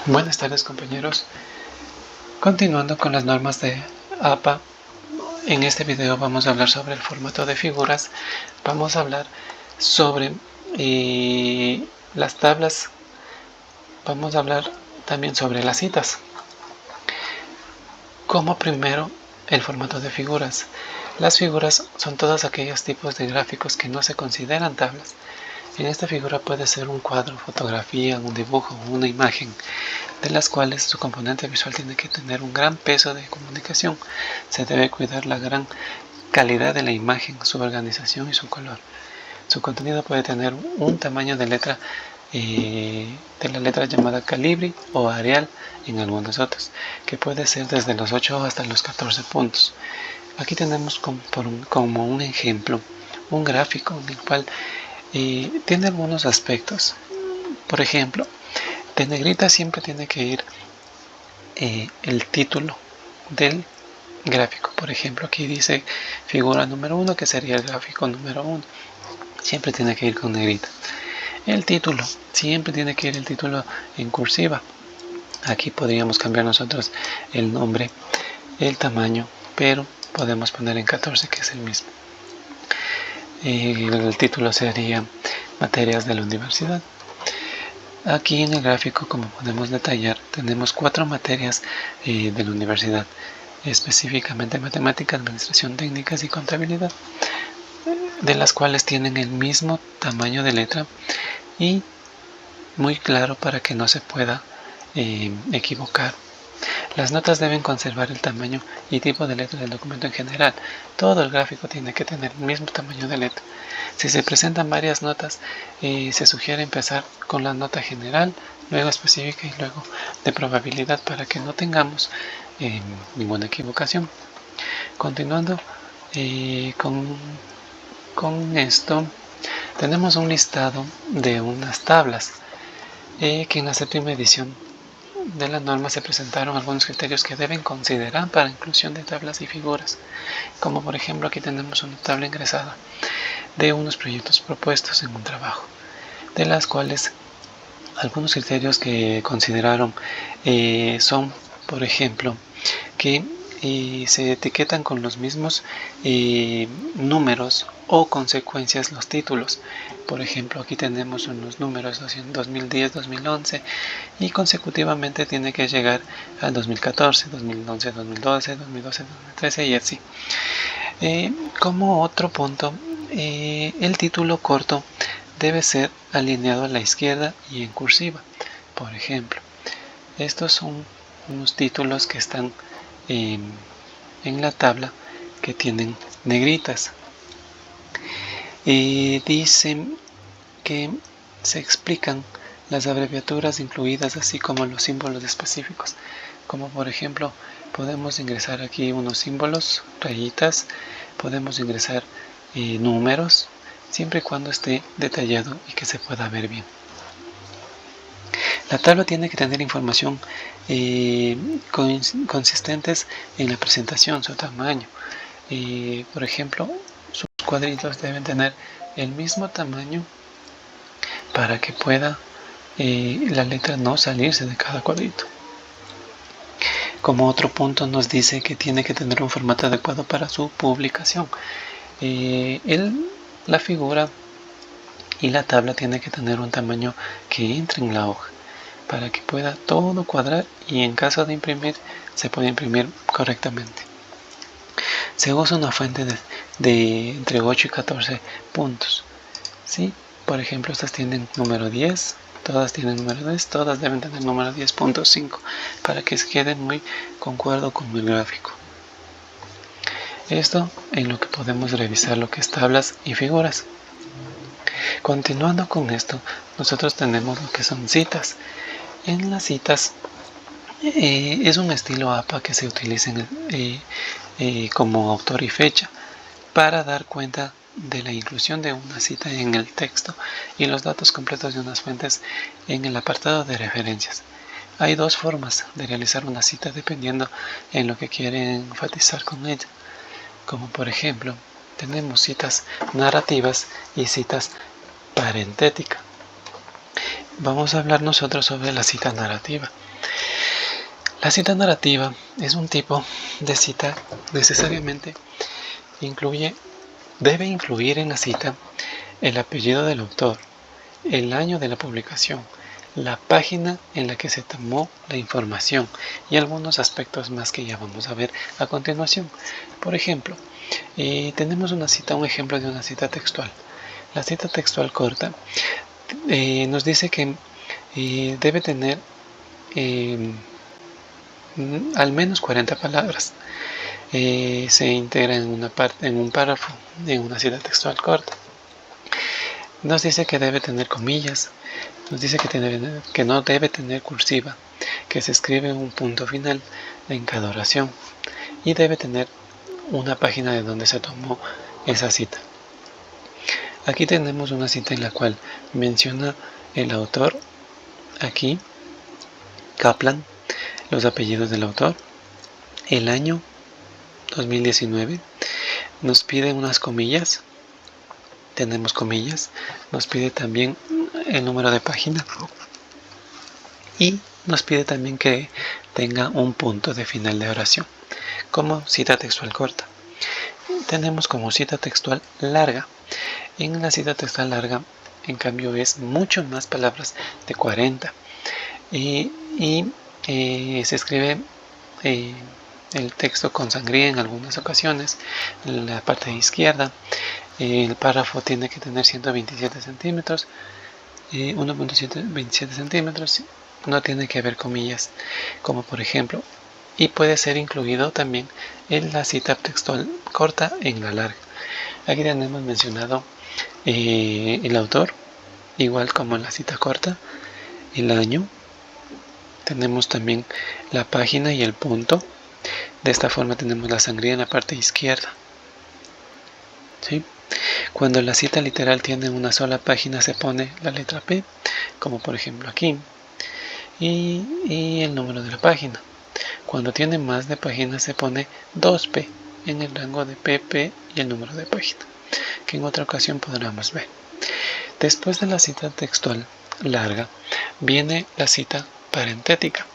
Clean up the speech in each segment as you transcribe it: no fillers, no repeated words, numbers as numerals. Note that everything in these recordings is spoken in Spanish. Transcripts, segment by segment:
Buenas tardes, compañeros. Continuando con las normas de APA, en este video vamos a hablar sobre el formato de figuras. Vamos a hablar sobre las tablas. Vamos a hablar también sobre las citas. Como primero, el formato de figuras. Las figuras son todos aquellos tipos de gráficos que no se consideran tablas. En esta figura puede ser un cuadro, fotografía, un dibujo o una imagen, de las cuales su componente visual tiene que tener un gran peso de comunicación. Se debe cuidar la gran calidad de la imagen, su organización y su color. Su contenido puede tener un tamaño de letra de la letra llamada Calibri o Arial en algunos otros, que puede ser desde los 8 hasta los 14 puntos. Aquí tenemos como un ejemplo un gráfico en el cual tiene algunos aspectos. Por ejemplo, de negrita siempre tiene que ir el título del gráfico. Por ejemplo, aquí dice figura número 1, que sería el gráfico número 1. Siempre tiene que ir con negrita. El título, siempre tiene que ir el título en cursiva. Aquí podríamos cambiar nosotros el nombre, el tamaño, pero podemos poner en 14, que es el mismo. El título sería materias de la universidad. Aquí en el gráfico, como podemos detallar, tenemos 4 materias de la universidad, específicamente matemática, administración, técnicas y contabilidad, de las cuales tienen el mismo tamaño de letra y muy claro para que no se pueda equivocar. Las notas deben conservar el tamaño y tipo de letra del documento en general. Todo el gráfico tiene que tener el mismo tamaño de letra. Si se presentan varias notas, se sugiere empezar con la nota general, luego específica y luego de probabilidad para que no tengamos ninguna equivocación. Continuando con esto, tenemos un listado de unas tablas que en la séptima edición de la norma se presentaron algunos criterios que deben considerar para inclusión de tablas y figuras, como por ejemplo aquí tenemos una tabla ingresada de unos proyectos propuestos en un trabajo, de las cuales algunos criterios que consideraron son, por ejemplo, que se etiquetan con los mismos números o consecuencias los títulos. Por ejemplo, aquí tenemos unos números 2010, 2011 y consecutivamente tiene que llegar al 2014, 2011, 2012, 2012, 2013 y así. Como otro punto, el título corto debe ser alineado a la izquierda y en cursiva. Por ejemplo, estos son unos títulos que están en la tabla que tienen negritas. Dicen que se explican las abreviaturas incluidas, así como los símbolos específicos, como por ejemplo podemos ingresar aquí unos símbolos, rayitas, podemos ingresar números, siempre y cuando esté detallado y que se pueda ver bien. La tabla tiene que tener información consistentes en la presentación, su tamaño. Por ejemplo, sus cuadritos deben tener el mismo tamaño para que pueda la letra no salirse de cada cuadrito. Como otro punto nos dice que tiene que tener un formato adecuado para su publicación. La figura y la tabla tiene que tener un tamaño que entre en la hoja para que pueda todo cuadrar y en caso de imprimir se puede imprimir correctamente. Se usa una fuente de entre 8 y 14 puntos. ¿Sí? Por ejemplo, estas tienen número 10, todas tienen número 10, todas deben tener número 10.5 para que se queden muy concuerdo con el gráfico. Esto en lo que podemos revisar lo que es tablas y figuras. Continuando con esto, nosotros tenemos lo que son citas. En las citas es un estilo APA que se utiliza como autor y fecha para dar cuenta de la inclusión de una cita en el texto y los datos completos de unas fuentes en el apartado de referencias. Hay dos formas de realizar una cita dependiendo en lo que quieren enfatizar con ella, como por ejemplo tenemos citas narrativas y citas parentéticas. vamos a hablar nosotros sobre la cita narrativa. La cita narrativa es un tipo de cita necesariamente debe incluir en la cita el apellido del autor, el año de la publicación, la página en la que se tomó la información y algunos aspectos más que ya vamos a ver a continuación. Por ejemplo, tenemos un ejemplo de una cita textual. La cita textual corta nos dice que debe tener al menos 40 palabras. Se integra en un párrafo en una cita textual corta. Nos dice que debe tener comillas, nos dice que no debe tener cursiva, que se escribe un punto final en cada oración y debe tener una página de donde se tomó esa cita. Aquí tenemos una cita en la cual menciona el autor, aquí Kaplan, los apellidos del autor, el año 2019, nos pide unas comillas, tenemos comillas, nos pide también el número de página y nos pide también que tenga un punto de final de oración como cita textual corta. Tenemos como cita textual larga. En la cita textual larga, en cambio, es mucho más palabras, de 40, y se escribe el texto con sangría en algunas ocasiones. En la parte izquierda, el párrafo tiene que tener 127 centímetros, 1.27 centímetros, no tiene que haber comillas, como por ejemplo, y puede ser incluido también en la cita textual corta en la larga. Aquí tenemos mencionado el autor, igual como en la cita corta, el año, tenemos también la página y el punto. De esta forma tenemos la sangría en la parte izquierda. ¿Sí? Cuando la cita literal tiene una sola página se pone la letra P, como por ejemplo aquí, y el número de la página. Cuando tiene más de páginas se pone 2P en el rango de PP y el número de página, que en otra ocasión podremos ver. Después de la cita textual larga viene la cita parentética.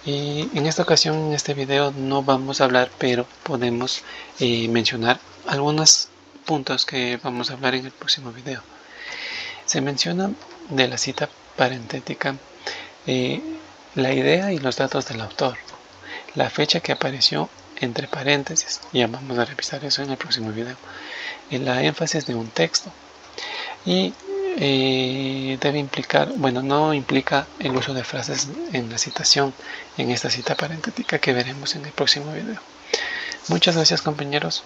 Y en esta ocasión, en este video, no vamos a hablar, pero podemos mencionar algunos puntos que vamos a hablar en el próximo video. Se menciona de la cita parentética la idea y los datos del autor, la fecha que apareció entre paréntesis, ya vamos a revisar eso en el próximo video, la énfasis de un texto, y debe implicar, no implica el uso de frases en la citación en esta cita parentética que veremos en el próximo video. Muchas gracias, compañeros.